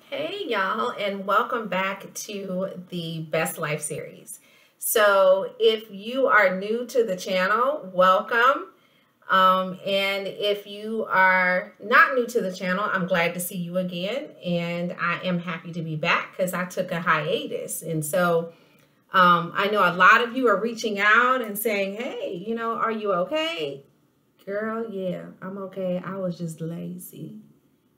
Hey, y'all, and welcome back to the Best Life series. So, if you are new to the channel, welcome. And if you are not new to the channel, I'm glad to see you again. And I am happy to be back because I took a hiatus. And so, I know a lot of you are reaching out and saying, hey, are you okay? Girl, yeah, I'm okay. I was just lazy.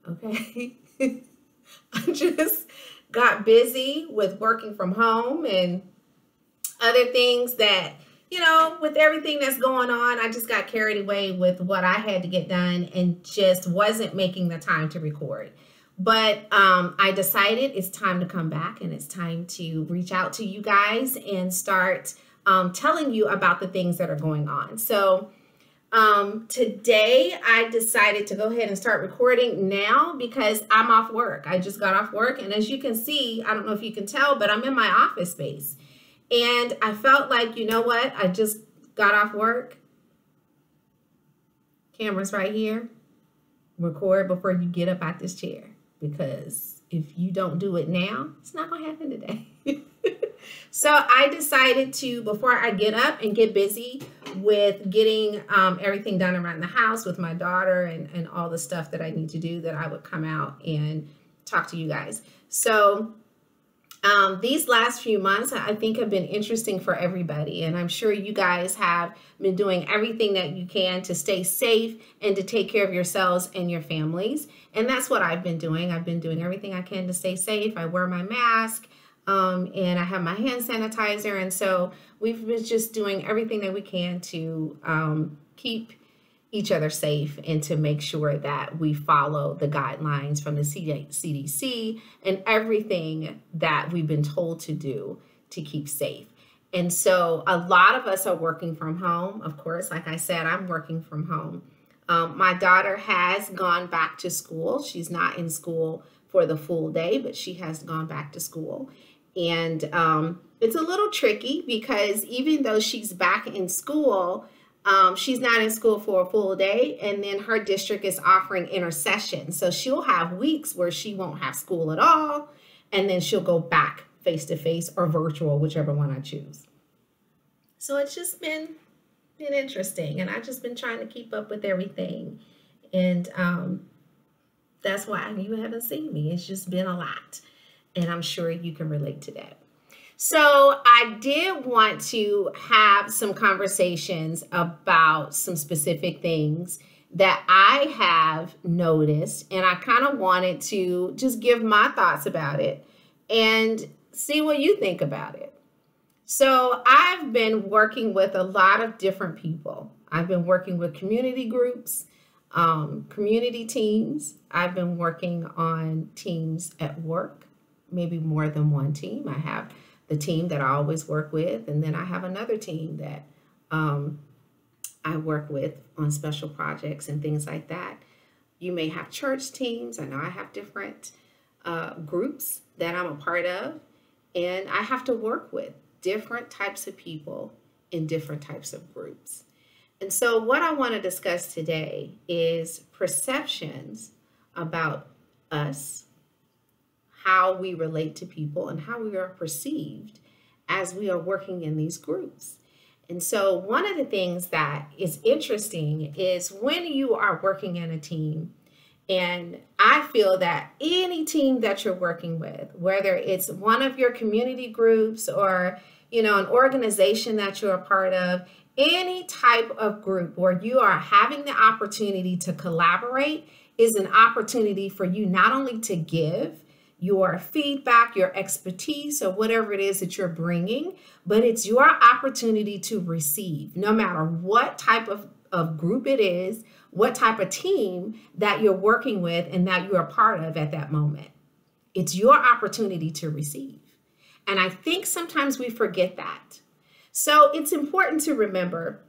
Okay. I just got busy with working from home and other things that, with everything that's going on, I just got carried away with what I had to get done and just wasn't making the time to record. But I decided it's time to come back and it's time to reach out to you guys and start telling you about the things that are going on. So today I decided to go ahead and start recording now because I'm off work. I just got off work, and as you can see, I don't know if you can tell, but I'm in my office space. And I felt like, you know what? I just got off work. Camera's right here. Record before you get up out this chair, because if you don't do it now, it's not going to happen today. So I decided to, before I get up and get busy with getting everything done around the house with my daughter and all the stuff that I need to do, that I would come out and talk to you guys. So these last few months, I think, have been interesting for everybody. And I'm sure you guys have been doing everything that you can to stay safe and to take care of yourselves and your families. And that's what I've been doing. I've been doing everything I can to stay safe. I wear my mask. And I have my hand sanitizer. And so we've been just doing everything that we can to keep each other safe and to make sure that we follow the guidelines from the CDC and everything that we've been told to do to keep safe. And so a lot of us are working from home. Of course, like I said, I'm working from home. My daughter has gone back to school. She's not in school for the full day, but she has gone back to school. And it's a little tricky because even though she's back in school, she's not in school for a full day. And then her district is offering intersession. So she'll have weeks where she won't have school at all. And then she'll go back face-to-face or virtual, whichever one I choose. So it's just been interesting. And I've just been trying to keep up with everything. And that's why you haven't seen me. It's just been a lot. And I'm sure you can relate to that. So I did want to have some conversations about some specific things that I have noticed. And I kind of wanted to just give my thoughts about it and see what you think about it. So I've been working with a lot of different people. I've been working with community groups, community teams. I've been working on teams at work. Maybe more than one team. I have the team that I always work with, and then I have another team that I work with on special projects and things like that. You may have church teams. I know I have different groups that I'm a part of, and I have to work with different types of people in different types of groups. And so what I want to discuss today is perceptions about us, how we relate to people, and how we are perceived as we are working in these groups. And so one of the things that is interesting is when you are working in a team, and I feel that any team that you're working with, whether it's one of your community groups or, an organization that you're a part of, any type of group where you are having the opportunity to collaborate is an opportunity for you not only to give your feedback, your expertise, or whatever it is that you're bringing, but it's your opportunity to receive, no matter what type of group it is, what type of team that you're working with and that you're a part of at that moment. It's your opportunity to receive. And I think sometimes we forget that. So it's important to remember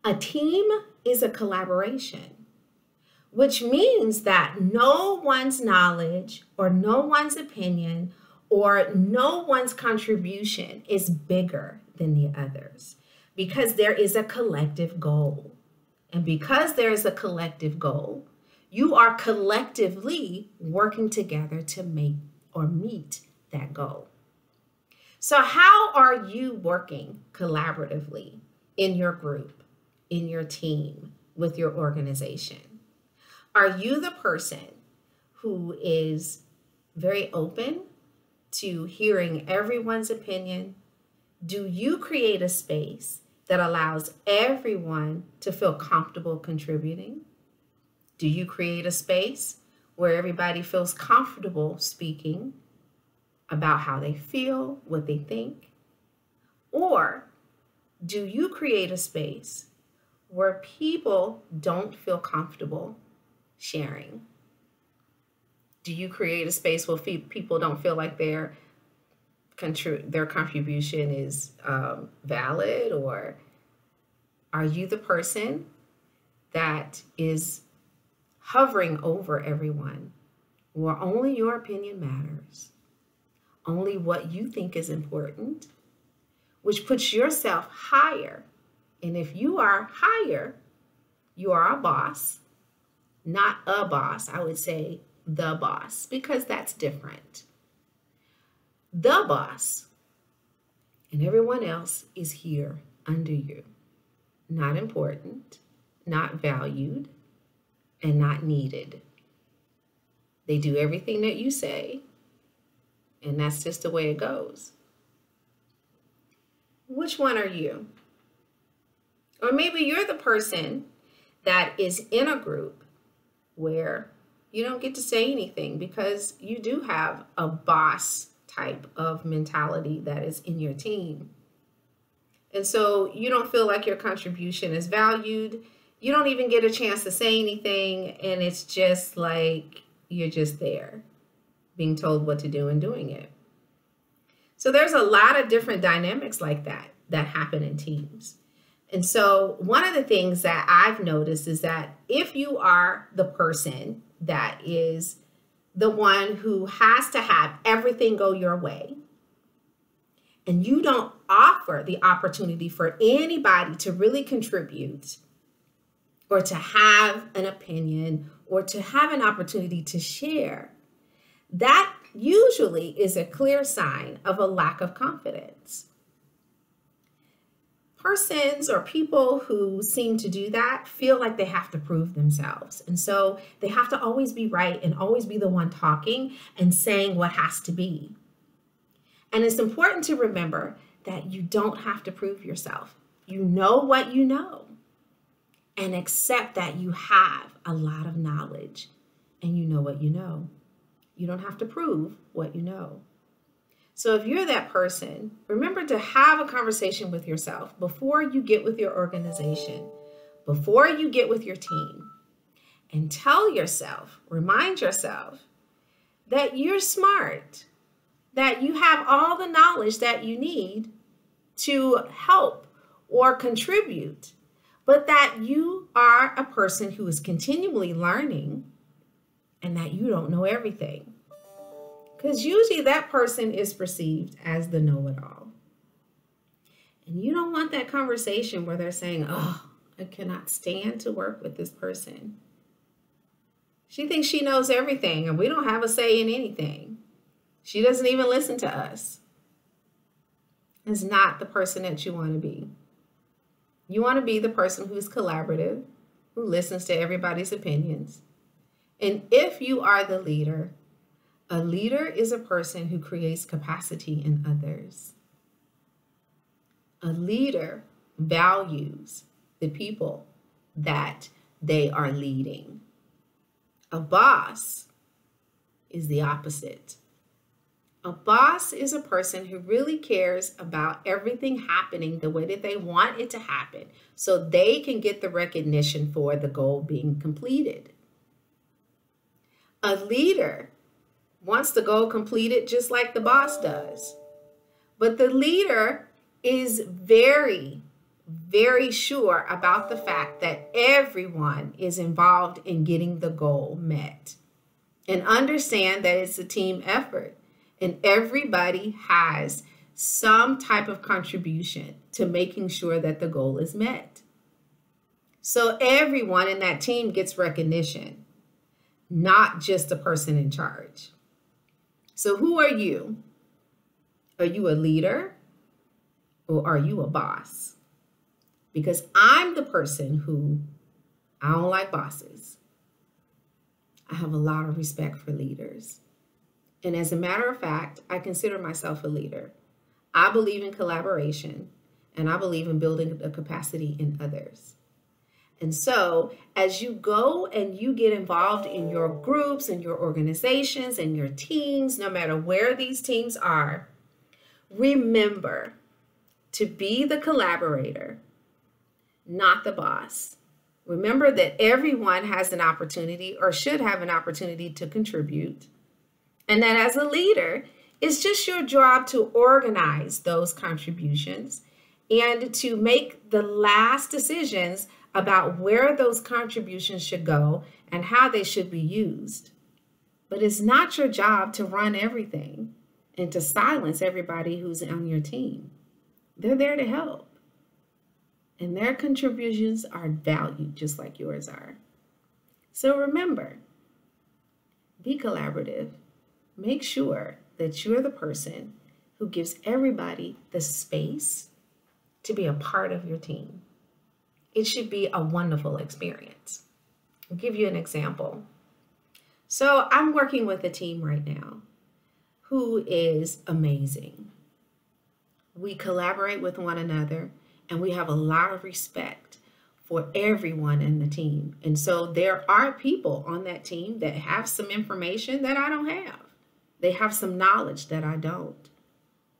a team is a collaboration, which means that no one's knowledge or no one's opinion or no one's contribution is bigger than the others, because there is a collective goal. And because there is a collective goal, You are collectively working together to make or meet that goal. So how are you working collaboratively in your group, in your team, with your organization? Are you the person who is very open to hearing everyone's opinion? Do you create a space that allows everyone to feel comfortable contributing? Do you create a space where everybody feels comfortable speaking about how they feel, what they think? Or do you create a space where people don't feel comfortable sharing? Do you create a space where people don't feel like their contribution is valid? Or are you the person that is hovering over everyone, where only your opinion matters, only what you think is important, which puts yourself higher? And if you are higher, you are a boss, not a boss. I would say the boss, because that's different. The boss, and everyone else is here under you, not important, not valued, and not needed. They do everything that you say, and that's just the way it goes. Which one are you? Or maybe you're the person that is in a group where you don't get to say anything because you do have a boss type of mentality that is in your team. And so you don't feel like your contribution is valued. You don't even get a chance to say anything. And it's just like you're just there being told what to do and doing it. So there's a lot of different dynamics like that happen in teams. And so one of the things that I've noticed is that if you are the person that is the one who has to have everything go your way, and you don't offer the opportunity for anybody to really contribute or to have an opinion or to have an opportunity to share, that usually is a clear sign of a lack of confidence. Persons or people who seem to do that feel like they have to prove themselves. And so they have to always be right and always be the one talking and saying what has to be. And it's important to remember that you don't have to prove yourself. You know what you know, and accept that you have a lot of knowledge and you know what you know. You don't have to prove what you know. So if you're that person, remember to have a conversation with yourself before you get with your organization, before you get with your team, and tell yourself, remind yourself that you're smart, that you have all the knowledge that you need to help or contribute, but that you are a person who is continually learning and that you don't know everything. Because usually that person is perceived as the know-it-all. And you don't want that conversation where they're saying, oh, I cannot stand to work with this person. She thinks she knows everything and we don't have a say in anything. She doesn't even listen to us. It's not the person that you want to be. You want to be the person who's collaborative, who listens to everybody's opinions. And if you are the leader, a leader is a person who creates capacity in others. A leader values the people that they are leading. A boss is the opposite. A boss is a person who really cares about everything happening the way that they want it to happen so they can get the recognition for the goal being completed. A leader wants the goal completed just like the boss does. But the leader is very, very sure about the fact that everyone is involved in getting the goal met. And understand that it's a team effort. And everybody has some type of contribution to making sure that the goal is met. So everyone in that team gets recognition. not just the person in charge. So who are you? Are you a leader or are you a boss? Because I'm the person who, I don't like bosses. I have a lot of respect for leaders. And as a matter of fact, I consider myself a leader. I believe in collaboration and I believe in building a capacity in others. And so as you go and you get involved in your groups and your organizations and your teams, no matter where these teams are, remember to be the collaborator, not the boss. Remember that everyone has an opportunity or should have an opportunity to contribute. And that as a leader, it's just your job to organize those contributions and to make the last decisions about where those contributions should go and how they should be used. But it's not your job to run everything and to silence everybody who's on your team. They're there to help. And their contributions are valued just like yours are. So remember, be collaborative. Make sure that you're the person who gives everybody the space to be a part of your team. It should be a wonderful experience. I'll give you an example. So I'm working with a team right now who is amazing. We collaborate with one another and we have a lot of respect for everyone in the team. And so there are people on that team that have some information that I don't have. They have some knowledge that I don't.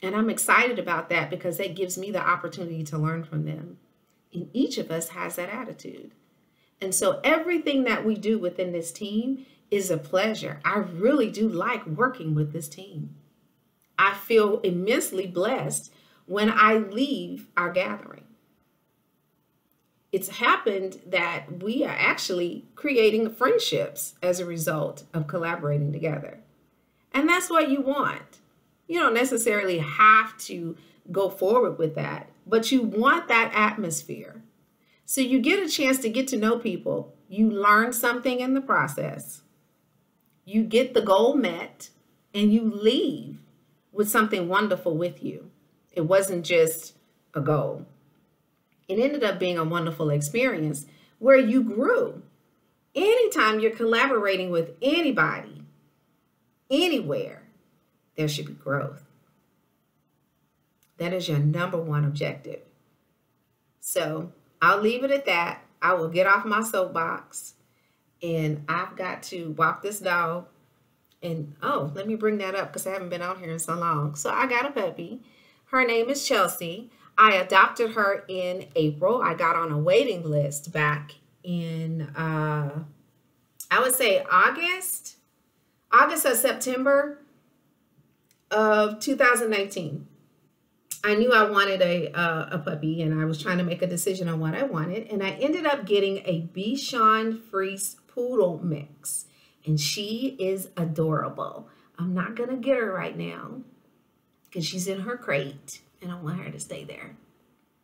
And I'm excited about that because that gives me the opportunity to learn from them. And each of us has that attitude. And so everything that we do within this team is a pleasure. I really do like working with this team. I feel immensely blessed when I leave our gathering. It's happened that we are actually creating friendships as a result of collaborating together. And that's what you want. You don't necessarily have to go forward with that, but you want that atmosphere. So you get a chance to get to know people. You learn something in the process. You get the goal met and you leave with something wonderful with you. It wasn't just a goal. It ended up being a wonderful experience where you grew. Anytime you're collaborating with anybody, anywhere, there should be growth. That is your number one objective. So I'll leave it at that. I will get off my soapbox and I've got to walk this dog. And oh, let me bring that up because I haven't been out here in so long. So I got a puppy. Her name is Chelsea. I adopted her in April. I got on a waiting list back in, I would say August or September of 2019. I knew I wanted a puppy and I was trying to make a decision on what I wanted. And I ended up getting a Bichon Frise Poodle mix. And she is adorable. I'm not going to get her right now because she's in her crate and I want her to stay there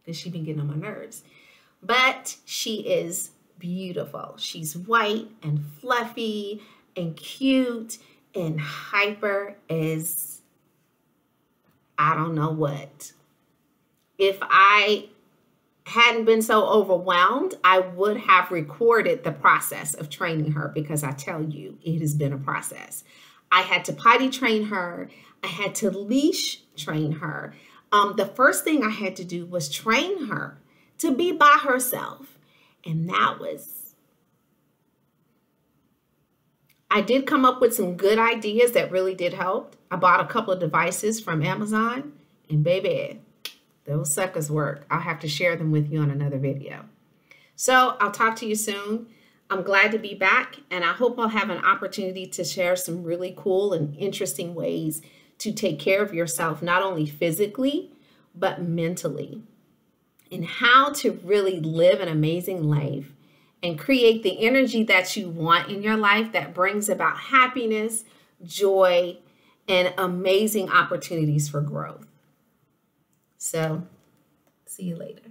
because she's been getting on my nerves. But she is beautiful. She's white and fluffy and cute and hyper as I don't know what. If I hadn't been so overwhelmed, I would have recorded the process of training her because I tell you, it has been a process. I had to potty train her. I had to leash train her. The first thing I had to do was train her to be by herself. And that was, I did come up with some good ideas that really did help. I bought a couple of devices from Amazon and baby, those suckers work. I'll have to share them with you on another video. So I'll talk to you soon. I'm glad to be back and I hope I'll have an opportunity to share some really cool and interesting ways to take care of yourself, not only physically, but mentally, and how to really live an amazing life and create the energy that you want in your life that brings about happiness, joy, and amazing opportunities for growth. So, see you later.